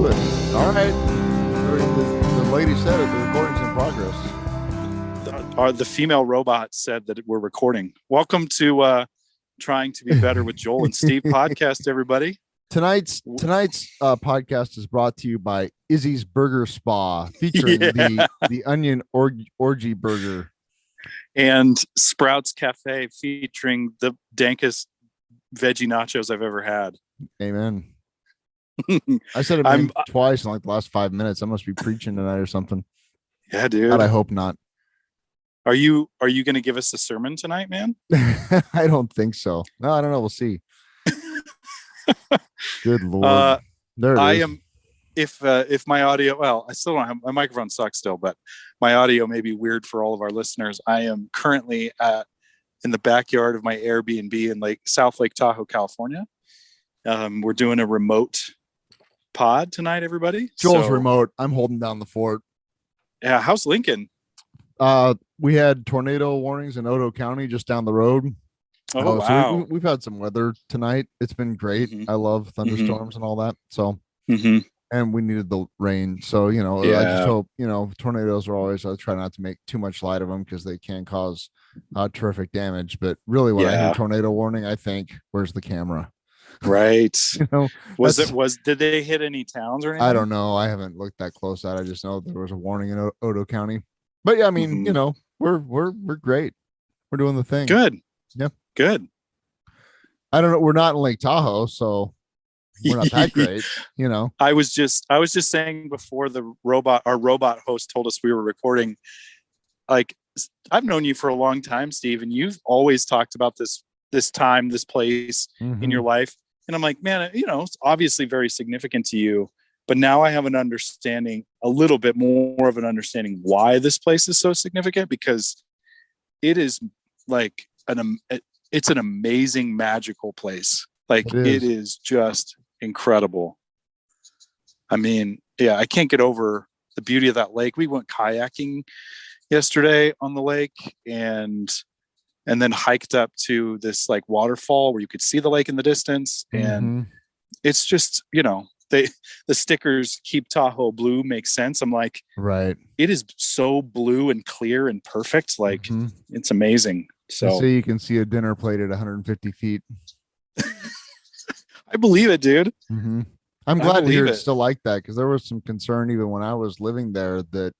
do it. All right. The lady said it. The recording's in progress. The female robot said that we're recording. Welcome to Trying to Be Better with Joel and Steve podcast, everybody. Tonight's podcast is brought to you by Izzy's Burger Spa, featuring the onion orgy burger, and Sprouts Cafe, featuring the dankest veggie nachos I've ever had. Amen. I said it twice in like the last 5 minutes. I must be preaching tonight or something. Yeah, dude. But I hope not. Are you going to give us a sermon tonight, man? I don't think so. No, I don't know. We'll see. Good Lord. There it is. I am. If my audio, well, I still don't have my microphone sucks still, but my audio may be weird for all of our listeners. I am currently in the backyard of my Airbnb in South Lake Tahoe, California. We're doing a remote pod tonight, everybody. Joel's remote. I'm holding down the fort. Yeah. How's Lincoln? We had tornado warnings in Odo County just down the road. Oh, wow. So we've had some weather tonight. It's been great. Mm-hmm. I love thunderstorms and all that. So, and we needed the rain. So, I just hope, tornadoes are always, I try not to make too much light of them because they can cause terrific damage. But really, when I hear tornado warning, I think, where's the camera? Right. Did they hit any towns or anything? I don't know. I haven't looked that close at it. I just know there was a warning in Odo County. But yeah, I mean, we're great. We're doing the thing. Good. Yeah. Good. I don't know. We're not in Lake Tahoe, so we're not that great, I was just saying before our robot host told us we were recording, I've known you for a long time, Steve, and you've always talked about this time, this place in your life. And I'm like, man, it's obviously very significant to you, but now I have a little bit more of an understanding why this place is so significant, because it is it's an amazing, magical place. It is just incredible. I mean, yeah, I can't get over the beauty of that lake. We went kayaking yesterday on the lake and then hiked up to this waterfall where you could see the lake in the distance. And it's just, the stickers "Keep Tahoe Blue" makes sense. I'm like, right. It is so blue and clear and perfect. It's amazing. So you can see a dinner plate at 150 feet. I believe it, dude. I'm glad to hear it's still like that, because there was some concern even when I was living there that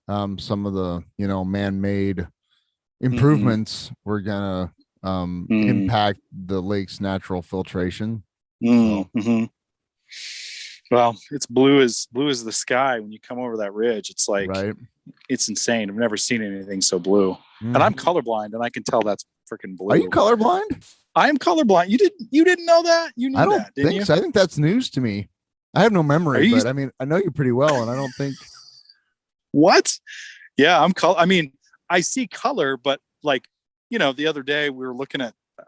some of the man-made improvements were gonna impact the lake's natural filtration. Well, it's blue as the sky when you come over that ridge. It's it's insane. I've never seen anything so blue. And I'm colorblind, and I can tell that's freaking blue. Are you colorblind? I am colorblind. You didn't know that? You knew that, didn't you? So. I think that's news to me. I have no memory, but I mean, I know you pretty well, and I don't think. What? Yeah, I'm color. I mean, I see color, but the other day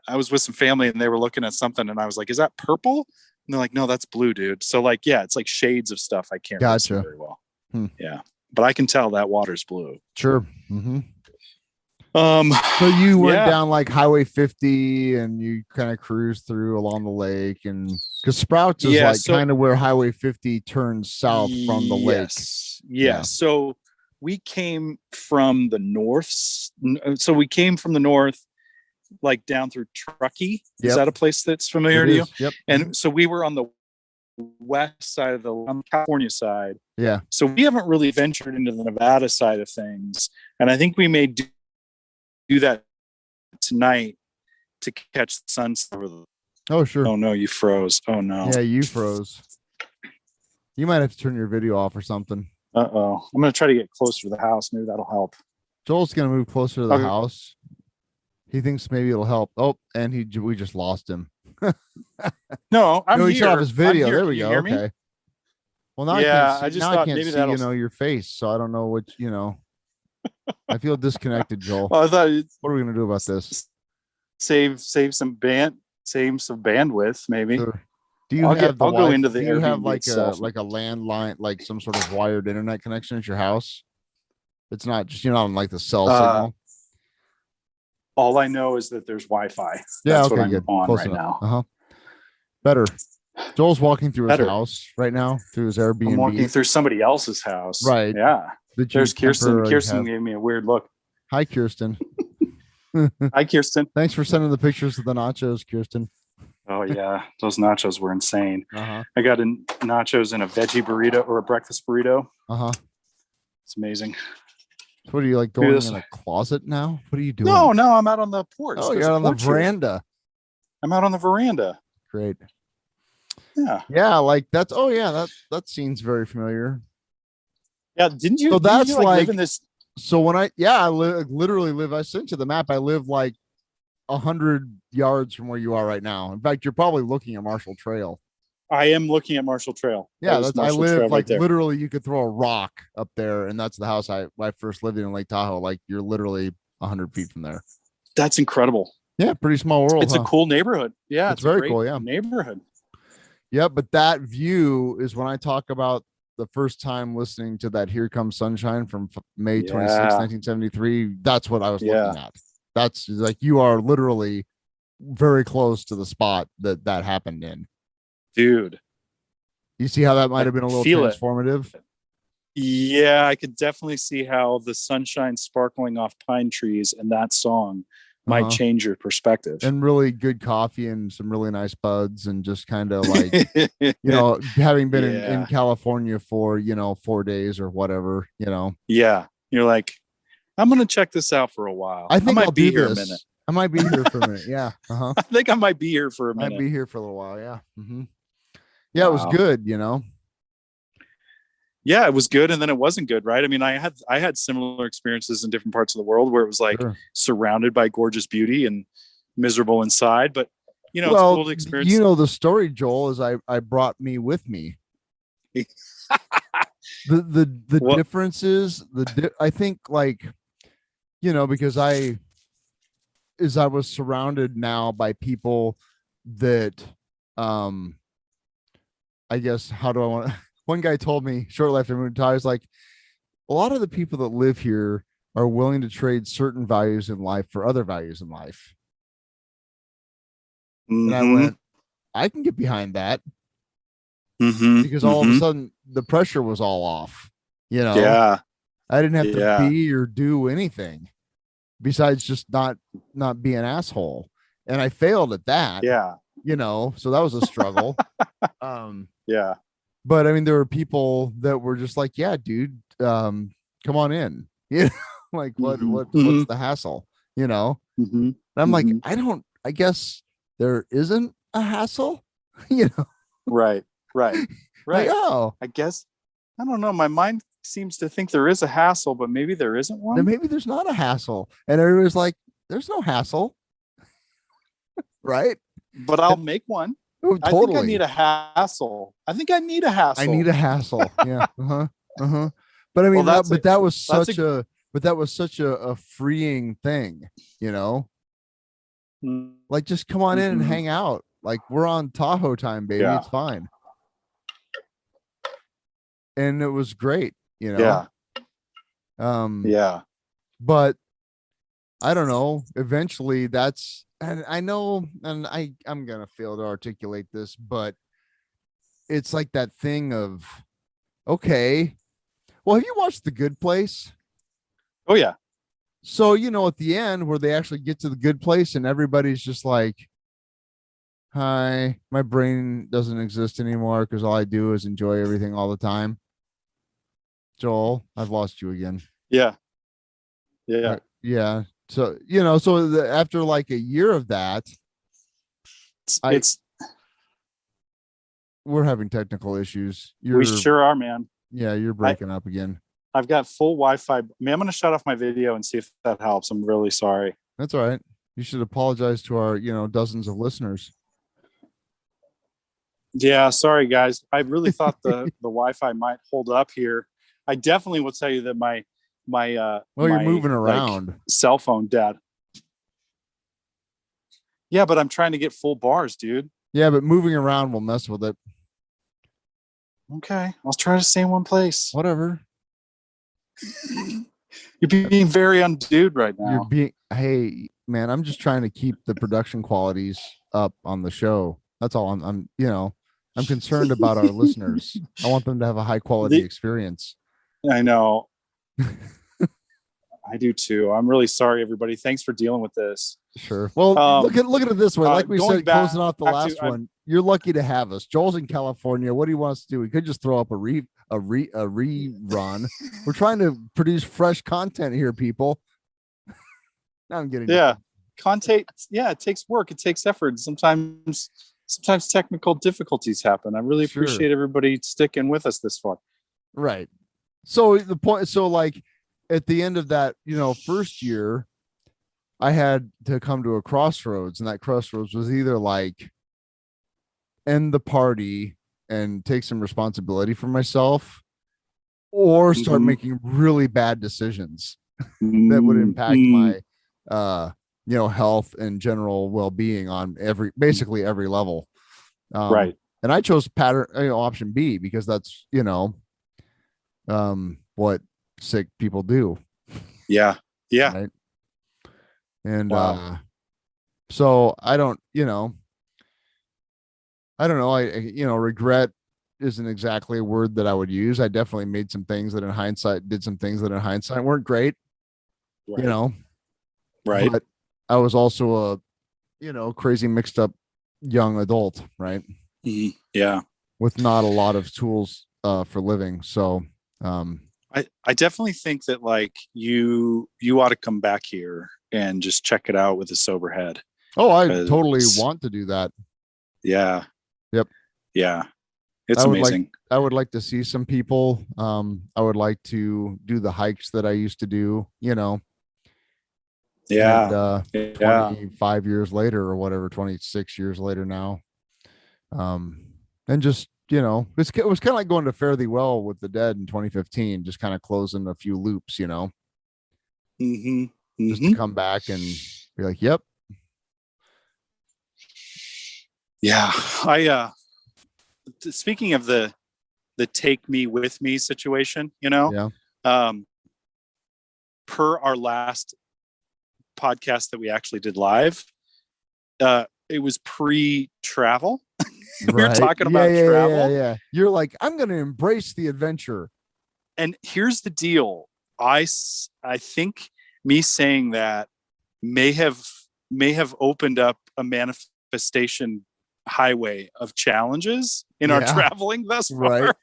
I was with some family, and they were looking at something, and I was like, "Is that purple?" And they're like, "No, that's blue, dude." So it's like shades of stuff I can't really see very well. Yeah, but I can tell that water's blue. Sure. So you went down Highway 50 and you kind of cruised through along the lake, and because Sprouts is kind of where Highway 50 turns south from the lake. Yeah. So we came from the north. So we came from the north, down through Truckee. Is that a place that's familiar to you? Yep. And so we were on the west side of the California side. Yeah. So we haven't really ventured into the Nevada side of things, and I think we may do that tonight to catch the sunset. Oh, sure. Oh no, you froze. Oh no. Yeah, you froze. You might have to turn your video off or something. I'm gonna try to get closer to the house. Maybe that'll help. Joel's gonna move closer to the house. He thinks maybe it'll help. Oh, and we just lost him. No, I'm here. He shut off his video. There we go. Okay. Me? Well, now I can't see your face, so I don't know what I feel disconnected, Joel. Well, what are we gonna do about this? Save some bandwidth, maybe. Sure. Do you have like a landline, some sort of wired internet connection at your house? It's not just on the cell signal. All I know is that there's Wi-Fi. Yeah, That's okay, what I'm good. on Close right enough. now. Better. Joel's walking through his Better. house right now, through his Airbnb. I'm walking through somebody else's house. Right. Yeah. There's Kirsten. Kirsten have... gave me a weird look. Hi, Kirsten. Hi, Kirsten. Thanks for sending the pictures of the nachos, Kirsten. Oh yeah, those nachos were insane. Uh-huh. I got nachos in a veggie burrito or a breakfast burrito. Uh-huh. It's amazing. So what are you, like, going in a closet now? What are you doing? No, I'm out on the porch. Oh, you're out on the veranda. Here. I'm out on the veranda. Great. Yeah. Yeah, like that's that seems very familiar. Yeah, didn't you? So that's you, live in this. So when I literally live. I sent you the map. I live like 100 yards from where you are right now. In fact, you're probably looking at Marshall Trail. I am looking at Marshall Trail. Yeah, I live like right literally. You could throw a rock up there, and that's the house I first lived in Lake Tahoe. Like you're literally 100 feet from there. That's incredible. Yeah, pretty small world. It's a cool neighborhood. Yeah, it's very cool. Yeah, neighborhood. Yeah, but that view is when I talk about the first time listening to that "Here Comes Sunshine" from May 26, 1973. That's what I was looking at. That's like you are literally very close to the spot that happened in. Dude, you see how that might have been a little transformative? Yeah, I could definitely see how the sunshine sparkling off pine trees and that song might change your perspective. And really good coffee and some really nice buds, and just kind of like, having been in California for, 4 days or whatever, Yeah. You're like, I'm going to check this out for a while. I think I might I'll be do here this. a minute. I might be here for a minute. Yeah. I think I might be here for a minute. I'd be here for a little while. Yeah. Yeah. Wow. It was good, Yeah, it was good, and then it wasn't good, right? I mean, I had similar experiences in different parts of the world where it was like surrounded by gorgeous beauty and miserable inside. But it's cool to experience. The story, Joel, is I brought me with me. the differences, I think, like, because I was surrounded now by people that, I guess, how do I want to? One guy told me shortly after I moved to Tahoe, like, a lot of the people that live here are willing to trade certain values in life for other values in life. And I went, I can get behind that. Because all of a sudden the pressure was all off, Yeah. I didn't have to be or do anything besides just not be an asshole. And I failed at that. Yeah. So that was a struggle. Yeah. But I mean, there were people that were just like, yeah, dude, come on in. Like what's the hassle? And I'm like, I guess there isn't a hassle, Right. Like, oh, I guess, I don't know. My mind seems to think there is a hassle, but maybe there isn't one. Then maybe there's not a hassle. And everybody's like, there's no hassle. Right. But I'll make one. Oh, totally. I think I need a hassle. I need a hassle. Yeah. But I mean, that was such a freeing thing, like, just come on in and hang out. Like, we're on Tahoe time, baby. Yeah. It's fine. And it was great, Yeah. But I don't know. Eventually that's, and I know, and I'm going to fail to articulate this, but it's like that thing of, okay, well, have you watched The Good Place? Oh yeah. So, at the end where they actually get to the good place and everybody's just like, hi, my brain doesn't exist anymore because all I do is enjoy everything all the time. Joel, I've lost you again. Yeah. So, after like a year of that, we're having technical issues. We sure are, man. Yeah, you're breaking up again. I've got full Wi-Fi. I'm going to shut off my video and see if that helps. I'm really sorry. That's all right. You should apologize to our, dozens of listeners. Yeah, sorry guys. I really thought the Wi-Fi might hold up here. I definitely will tell you that my you're moving around. Cell phone dead. Yeah, but I'm trying to get full bars, dude. Yeah, but moving around will mess with it. Okay, I'll try to stay in one place. Whatever. You're being very undude right now. Hey man, I'm just trying to keep the production qualities up on the show. That's all. I'm I'm concerned about our listeners. I want them to have a high quality experience. I know. I do too. I'm really sorry, everybody. Thanks for dealing with this. Sure. Well, look at it this way. Like we said, closing off the last one, you're lucky to have us. Joel's in California. What do you want us to do? We could just throw up a rerun. We're trying to produce fresh content here, people. Now I'm getting content. Yeah, it takes work. It takes effort. Sometimes technical difficulties happen. I really appreciate everybody sticking with us this far. Right. So the point. So like at the end of that, first year, I had to come to a crossroads, and that crossroads was either like end the party and take some responsibility for myself, or start making really bad decisions that would impact my health and general well-being on basically every level. Right. And I chose option B because that's what sick people do. Yeah. Right? And so I don't know. Regret isn't exactly a word that I would use. I definitely did some things that in hindsight weren't great. Right. Right. But I was also a crazy mixed up young adult, right? Yeah. With not a lot of tools for living. So I definitely think that like you ought to come back here and just check it out with a sober head. Oh, I totally want to do that. Yeah. Yep. Yeah. It's amazing. I would like to see some people. I would like to do the hikes that I used to do, Yeah. And 25 years later or whatever, 26 years later now. And just, it was kind of like going to Fare Thee Well with the Dead in 2015, just kind of closing a few loops, just to come back and be like, yep. Yeah. Speaking of the take me with me situation, per our last podcast that we actually did live, it was pre-travel. We were talking about travel. Yeah. You're like, I'm going to embrace the adventure. And here's the deal. I think me saying that may have opened up a manifestation highway of challenges in our traveling thus far. Right.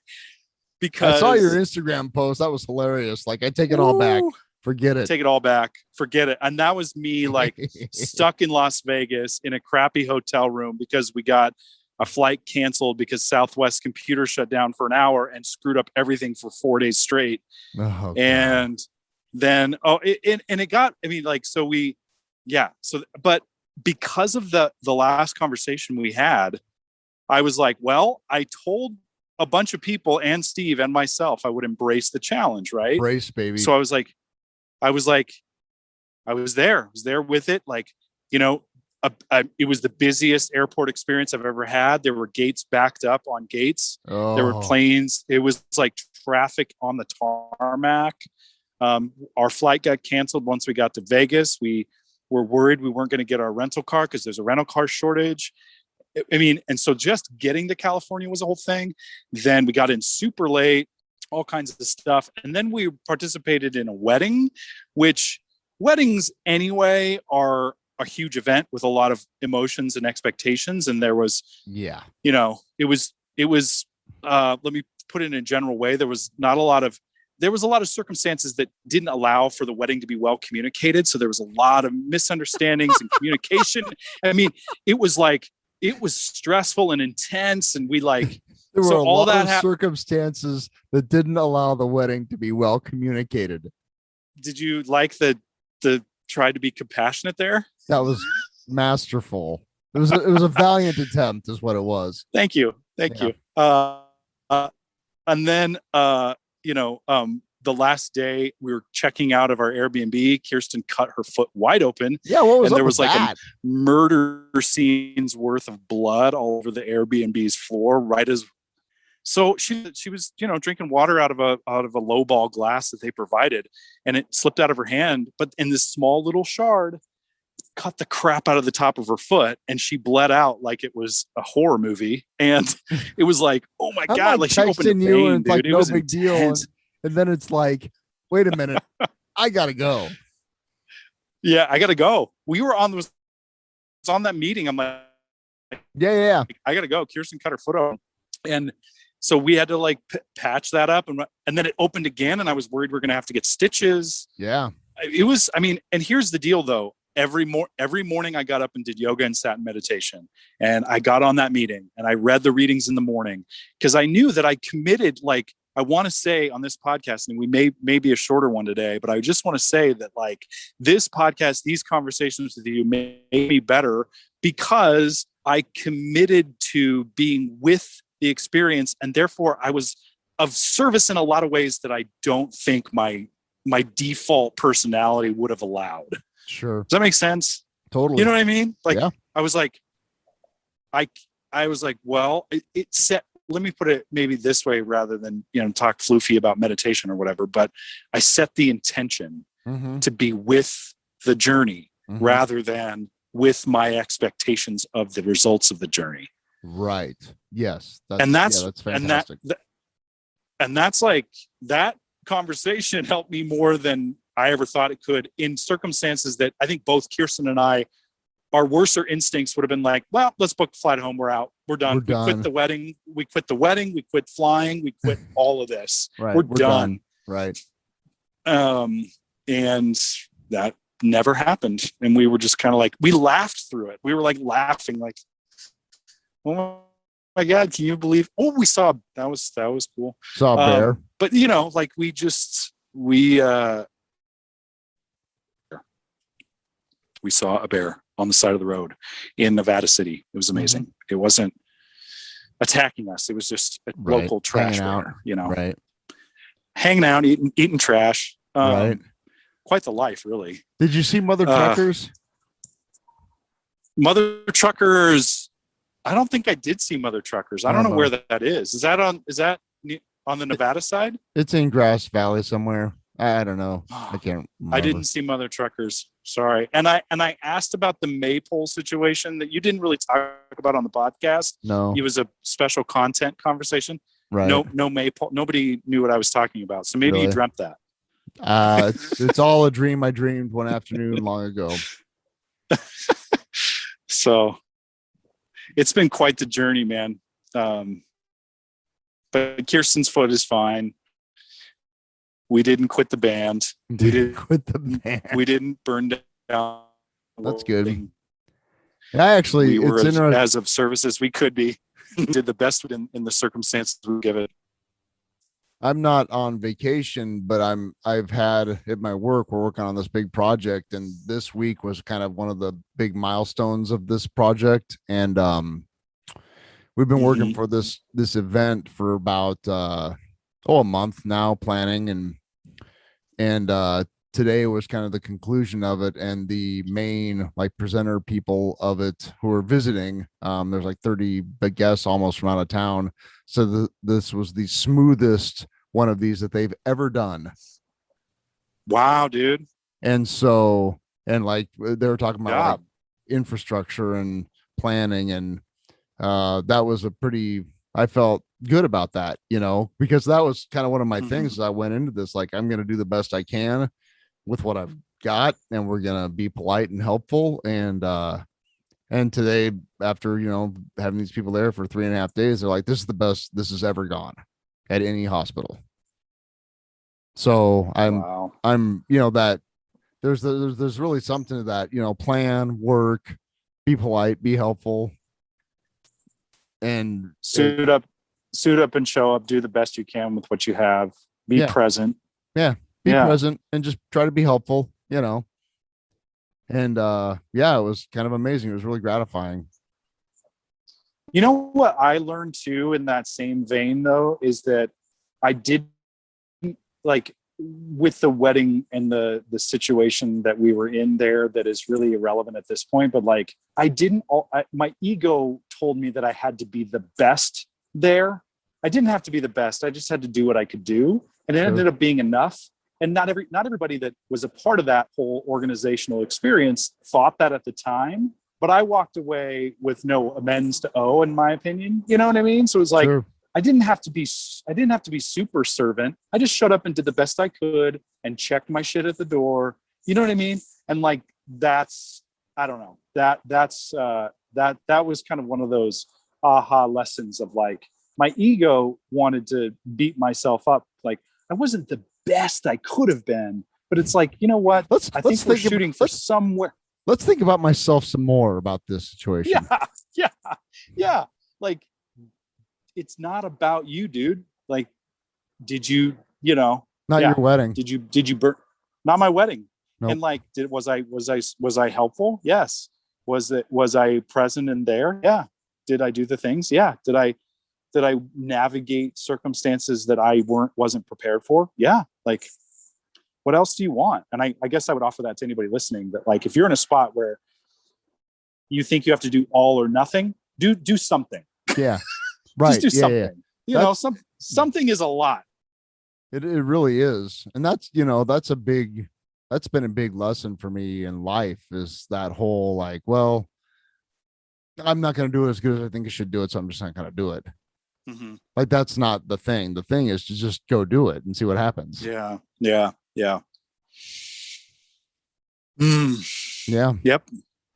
Because I saw your Instagram post. That was hilarious. Like, I take it all back. Forget it. Take it all back. Forget it. And that was me like stuck in Las Vegas in a crappy hotel room because we got a flight canceled because Southwest computer shut down for an hour and screwed up everything for 4 days straight. Oh, and then, but because of the last conversation we had, I was like, well, I told a bunch of people and Steve and myself, I would embrace the challenge. Right. Embrace, baby. So I was there with it. Like, it was the busiest airport experience I've ever had. There were gates backed up on gates. There were planes. It was like traffic on the tarmac. Our flight got canceled once we got to Vegas. We were worried we weren't going to get our rental car because there's a rental car shortage. And so just getting to California was a whole thing. Then we got in super late, all kinds of stuff. And then we participated in a wedding, which weddings anyway are a huge event with a lot of emotions and expectations. And there was, it was, let me put it in a general way. There was a lot of circumstances that didn't allow for the wedding to be well communicated. So there was a lot of misunderstandings and communication. I mean, it was stressful and intense. And we there were a lot of circumstances that didn't allow the wedding to be well communicated. Did you like the try to be compassionate there? That was masterful. It was a valiant attempt is what it was. Thank you. And then, the last day we were checking out of our Airbnb, Kirsten cut her foot wide open. Yeah. What was and up there was with like that? a murder scene's worth of blood all over the Airbnb's floor. So she was, drinking water out of a low ball glass that they provided, and it slipped out of her hand, but in this small little shard cut the crap out of the top of her foot, and she bled out like it was a horror movie. And it was like, oh my God, like she opened a vein, and it's dude. like It no was big deal. And then it's like, wait a minute, I gotta go. Yeah, I gotta go. We were on that meeting. I'm like, yeah, I gotta go. Kirsten cut her foot off, and so we had to like patch that up, and then it opened again, and I was worried we're gonna have to get stitches. Yeah, it was. I mean, and here's the deal, though. Every morning I got up and did yoga and sat in meditation, and I got on that meeting and I read the readings in the morning because I knew that I committed. Like, I want to say on this podcast, and we may be a shorter one today, but I just want to say that like this podcast, these conversations with you made me better because I committed to being with the experience, and therefore I was of service in a lot of ways that I don't think my default personality would have allowed. Sure. Does that make sense? Totally. You know what I mean? Like, yeah. I was like, well, it set, let me put it maybe this way rather than, talk floofy about meditation or whatever, but I set the intention to be with the journey rather than with my expectations of the results of the journey. Right. Yes. That's fantastic. And that's like, that conversation helped me more than I ever thought it could, in circumstances that I think both Kirsten and I, our worser instincts would have been like, well, let's book a flight home. We're out. We're done. We quit the wedding. We quit flying. We quit all of this. Right. We're done. Right. And that never happened. And we were just kind of like, we laughed through it. We were like laughing, like, oh my God, can you believe? Oh, we saw, that was cool. Saw a bear. But like we saw a bear on the side of the road in Nevada City. It was amazing. It wasn't attacking us. It was just a local trash bear, right. Hanging out, eating trash. Right. Quite the life, really. Did you see Mother Truckers? Mother Truckers. I don't think I did see Mother Truckers. I don't know where that is. Is that on the Nevada side? It's in Grass Valley somewhere. I don't know. I can't remember. I didn't see Mother Truckers. Sorry. And I asked about the maypole situation that you didn't really talk about on the podcast. No. It was a special content conversation. Right. No maypole. Nobody knew what I was talking about. So maybe you dreamt that. It's all a dream I dreamed one afternoon long ago. So it's been quite the journey, man. But Kirsten's foot is fine. We didn't quit the band. We didn't burn down. That's good. Actually, we were as of service as we could be. Did the best in the circumstances we give it. I'm not on vacation, but I've had at my work, we're working on this big project, and this week was kind of one of the big milestones of this project. And we've been working for this event for about a month now, planning, and today was kind of the conclusion of it, and the main presenter people of it who are visiting. There's like 30 guests almost from out of town. So this was the smoothest one of these that they've ever done. Wow, dude. And so, and they were talking about infrastructure and planning, and that was I felt good about that, because that was kind of one of my things as I went into this. Like, I'm going to do the best I can with what I've got, and we're going to be polite and helpful. And today, after, having these people there for 3.5 days, they're like, this is the best this has ever gone at any hospital. So I'm, that there's really something to that, plan, work, be polite, be helpful, and suit up and show up, do the best you can with what you have, be present. Be present and just try to be helpful, and it was kind of amazing. It was really gratifying. You know what I learned too in that same vein, though, is that I did, with the wedding and the situation that we were in there, that is really irrelevant at this point, but my ego told me that I had to be the best there. I didn't have to be the best. I just had to do what I could do. And it ended up being enough. and not everybody that was a part of that whole organizational experience thought that at the time, but I walked away with no amends to owe, in my opinion. You know what I mean? So it was like, sure. I didn't have to be super servant. I just showed up and did the best I could and checked my shit at the door. You know what I mean? And like, that's, I don't know, that was kind of one of those aha lessons of like, my ego wanted to beat myself up. Like, I wasn't the best I could have been, but it's like, you know what? I think we're shooting for somewhere. Let's think about myself some more about this situation. Yeah. Like, it's not about you, dude. Like, did you, not your wedding. Did you burn? Not my wedding. Nope. And like, was I helpful? Yes. Was I present and there? Yeah. Did I do the things? Yeah. Did I navigate circumstances that I wasn't prepared for? Yeah. Like, what else do you want? And I guess I would offer that to anybody listening, that like, if you're in a spot where you think you have to do all or nothing, do something. Yeah. Right. Just do something. Yeah. Something is a lot. It really is. And that's been a big lesson for me in life, is that whole like, well, I'm not going to do it as good as I think I should do it, so I'm just not going to do it. Mm-hmm. Like, that's not the thing. The thing is to just go do it and see what happens. Yeah. Yep.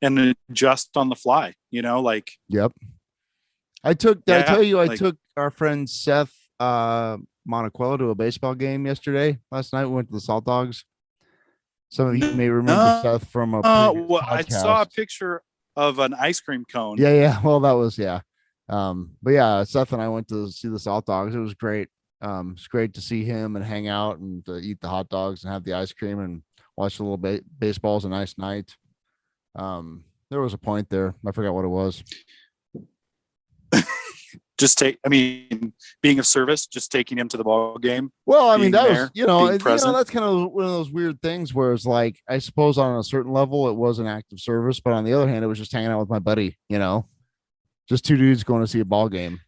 And adjust on the fly, like. Yep. I took our friend Seth Monaquello to a baseball game last night. We went to the Salt Dogs. Some of you may remember Seth from a well, I saw a picture of an ice cream cone. Yeah. Well, that was, yeah. But yeah, Seth and I went to see the Salt Dogs. It was great. It's great to see him and hang out and to eat the hot dogs and have the ice cream and watch a little baseball. It was a nice night. There was a point there. I forgot what it was. Being of service, just taking him to the ball game. Well, I mean, that was, that's kind of one of those weird things where it's like, I suppose on a certain level, it was an act of service, but on the other hand, it was just hanging out with my buddy, just two dudes going to see a ball game.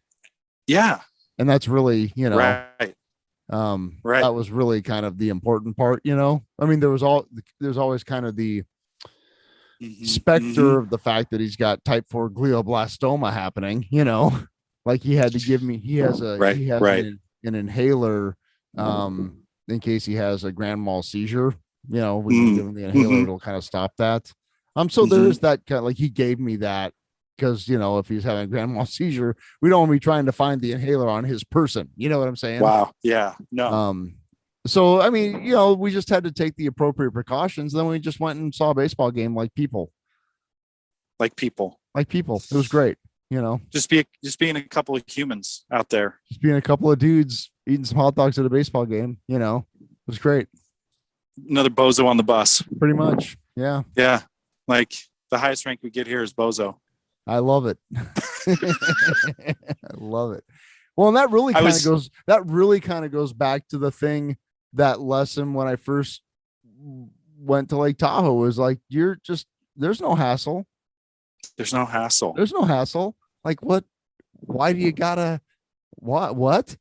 Yeah. And that's really, right. Right. That was really kind of the important part, I mean, there's always kind of the specter of the fact that he's got type 4 glioblastoma happening, like he had to give me, he has an inhaler, in case he has a grand mal seizure, we can give him the inhaler, it'll kind of stop that. So there is that kind of, like, he gave me that because, if he's having a grand mal seizure, we don't want to be trying to find the inhaler on his person. You know what I'm saying? Wow. Yeah. No. So, I mean, we just had to take the appropriate precautions. Then we just went and saw a baseball game like people. It was great. Just being a couple of humans out there, just being a couple of dudes eating some hot dogs at a baseball game, it was great. Another bozo on the bus. Pretty much. Yeah. Yeah. Like, the highest rank we get here is bozo. I love it. I love it. Well, and that really kind of goes back to the thing, that lesson when I first went to Lake Tahoe, was like, there's no hassle. There's no hassle. Like, what? Why do you gotta? What?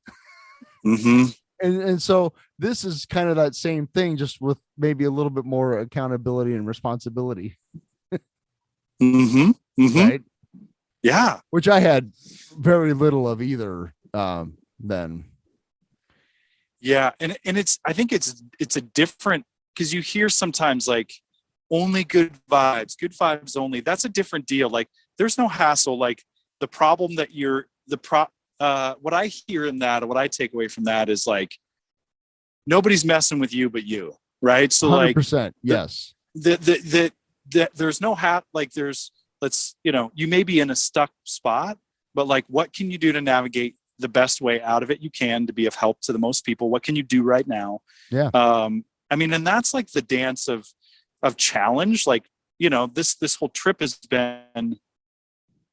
Mm-hmm. And so this is kind of that same thing, just with maybe a little bit more accountability and responsibility. Mm-hmm. Mm-hmm. Right? Yeah. Which I had very little of either. Then. Yeah, and I think it's a different, because you hear sometimes like, only good vibes only. That's a different deal. Like, there's no hassle. Like, the problem that what I hear in that, or what I take away from that, is like, nobody's messing with you but you, right? So 100%, like, yes. There's no you may be in a stuck spot, but like, what can you do to navigate the best way out of it you can to be of help to the most people? What can you do right now? Yeah. I mean, and that's like the dance of challenge. Like, this whole trip has been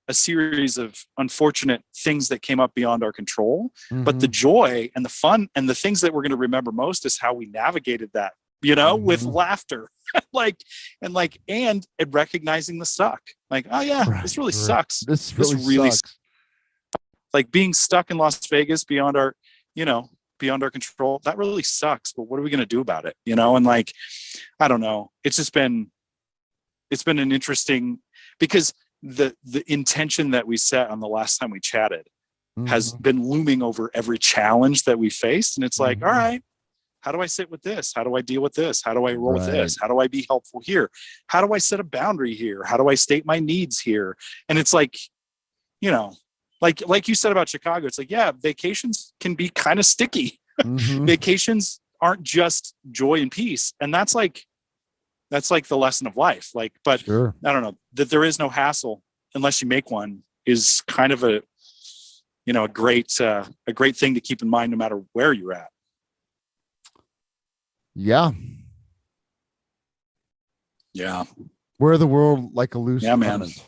a series of unfortunate things that came up beyond our control, but the joy and the fun and the things that we're going to remember most is how we navigated that, with laughter, and recognizing the suck. Like, oh yeah, this really sucks. This really sucks. Like, being stuck in Las Vegas beyond our, beyond our control, that really sucks. But what are we going to do about it? You know? And like, I don't know. It's been an interesting, because the intention that we set on the last time we chatted has been looming over every challenge that we faced. And it's like, all right, how do I sit with this? How do I deal with this? How do I roll with this? How do I be helpful here? How do I set a boundary here? How do I state my needs here? And it's like, you know, like you said about Chicago, it's like, yeah, vacations can be kind of sticky. Vacations aren't just joy and peace. And that's like the lesson of life. Like, but I don't know, that there is no hassle unless you make one is kind of a great thing to keep in mind no matter where you're at. Yeah. Wear the world like a loose garment.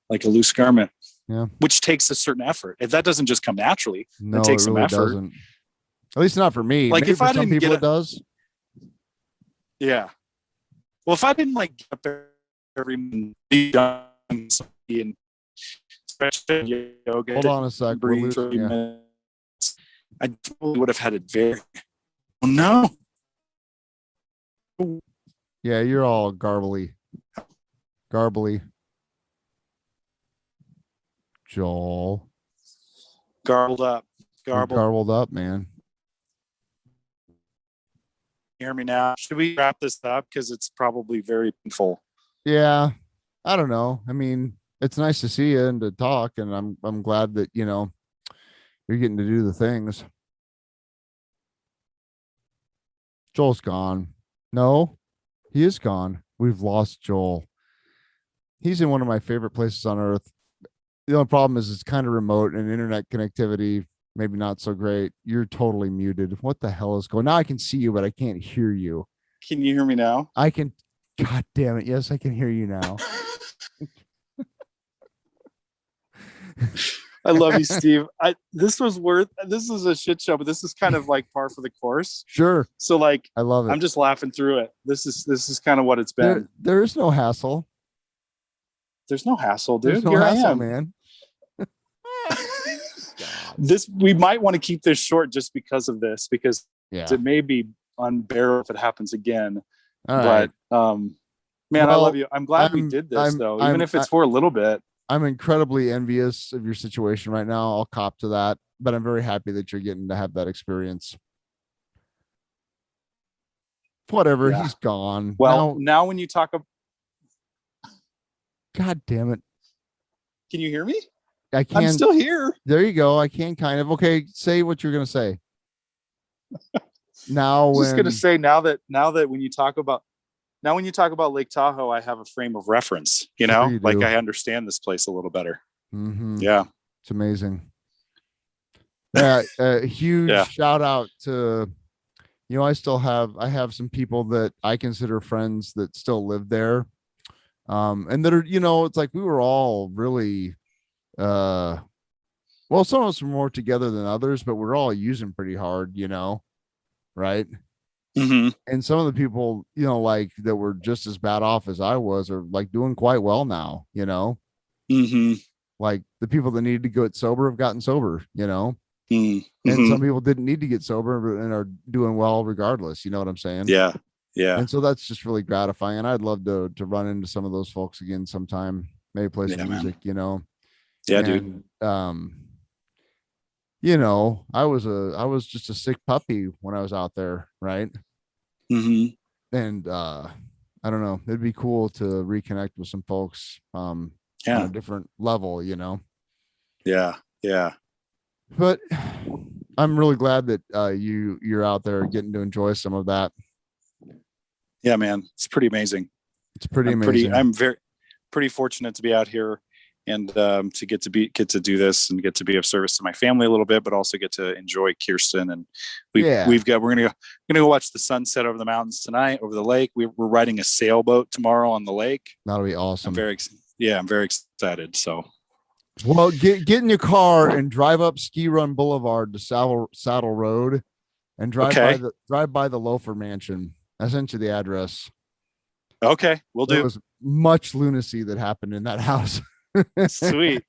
Like a loose garment. Yeah. Which takes a certain effort. If that doesn't just come naturally, it takes some effort. Doesn't. At least not for me. Like, maybe if for some people it does. Yeah. Well, if I didn't like get up every yoga and stretch yoga, hold on a sec, breathe 30 minutes, I probably would have had it very. Oh no. Yeah, you're all garbly. Joel. Garbled up, man. Hear me now? Should we wrap this up? Because it's probably very painful. Yeah. I don't know. I mean, it's nice to see you and to talk, and I'm glad that, you know, you're getting to do the things. Joel's gone. No, he is gone. We've lost Joel. He's in one of my favorite places on earth. The only problem is it's kind of remote and internet connectivity, maybe not so great. You're totally muted. What the hell is going on? Now I can see you, but I can't hear you. Can you hear me now? I can. God damn it. Yes, I can hear you now. I love you, Steve. This is a shit show, but this is kind of like par for the course. Sure. So like, I love it. I'm just laughing through it. This is kind of what it's been. There is no hassle. There's no hassle, dude. There's no hassle, man. We might want to keep this short just because of this, because it may be unbearable if it happens again. All right. But man, I love you. I'm glad we did this though, even if it's for a little bit. I'm incredibly envious of your situation right now. I'll cop to that, but I'm very happy that you're getting to have that experience. Whatever, he's gone. Well, now when you talk about, God damn it. Can you hear me? I can. I'm still here. There you go. I can kind of. Okay, say what you're going to say. Now, just going to say now that when you talk about Lake Tahoe, I have a frame of reference, you know, you like I understand this place a little better. Yeah. It's amazing. Yeah. A huge shout out to, you know, I have some people that I consider friends that still live there. And that are, you know, it's like we were all really, well, some of us were more together than others, but we're all using pretty hard, you know, right? And some of the people, you know, like that were just as bad off as I was, are like doing quite well now, you know. Like the people that needed to get sober have gotten sober, you know. And some people didn't need to get sober and are doing well regardless. You know what I'm saying? Yeah. Yeah. And so that's just really gratifying. And I'd love to run into some of those folks again sometime, maybe play some music, you know? Yeah, and, dude. You know, I was just a sick puppy when I was out there. Right. And, I don't know, it'd be cool to reconnect with some folks, on a different level, you know? Yeah. Yeah. But I'm really glad that, you're out there getting to enjoy some of that. Yeah, man, it's pretty amazing. It's pretty amazing. I'm pretty fortunate to be out here and to get to do this and get to be of service to my family a little bit, but also get to enjoy Kirsten. And we're gonna go watch the sunset over the mountains tonight, over the lake. We're riding a sailboat tomorrow on the lake. That'll be awesome. I'm very excited. So, well, get in your car and drive up Ski Run Boulevard to Saddle Road, and drive by the Loafer Mansion. I sent you the address. Okay, we'll do. There was much lunacy that happened in that house. Sweet.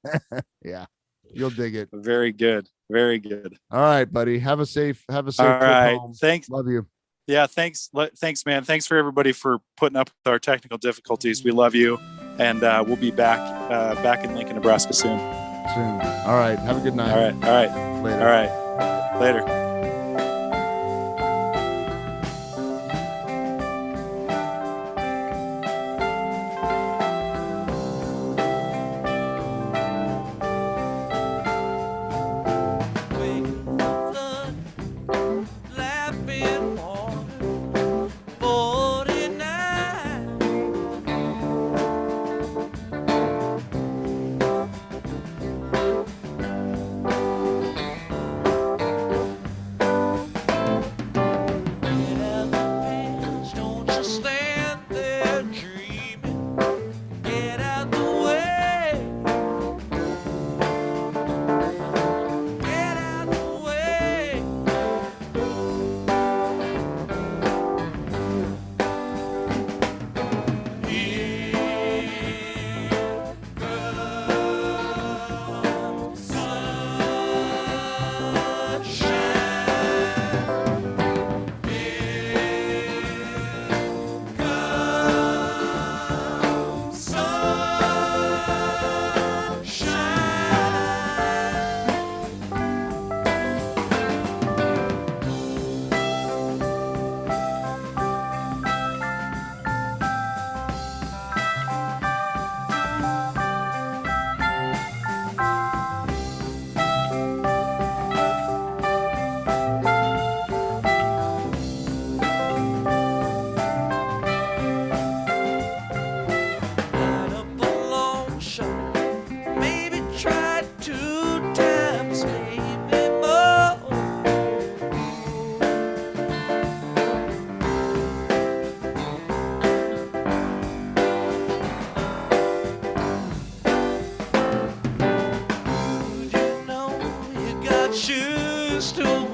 Yeah, you'll dig it. Very good. Very good. All right, buddy. Have a safe All trip right. home. Thanks. Love you. Yeah. Thanks, man. Thanks for everybody for putting up with our technical difficulties. We love you. And we'll be back in Lincoln, Nebraska soon. All right. Have a good night. All right. Later. All right. Later. Shoes to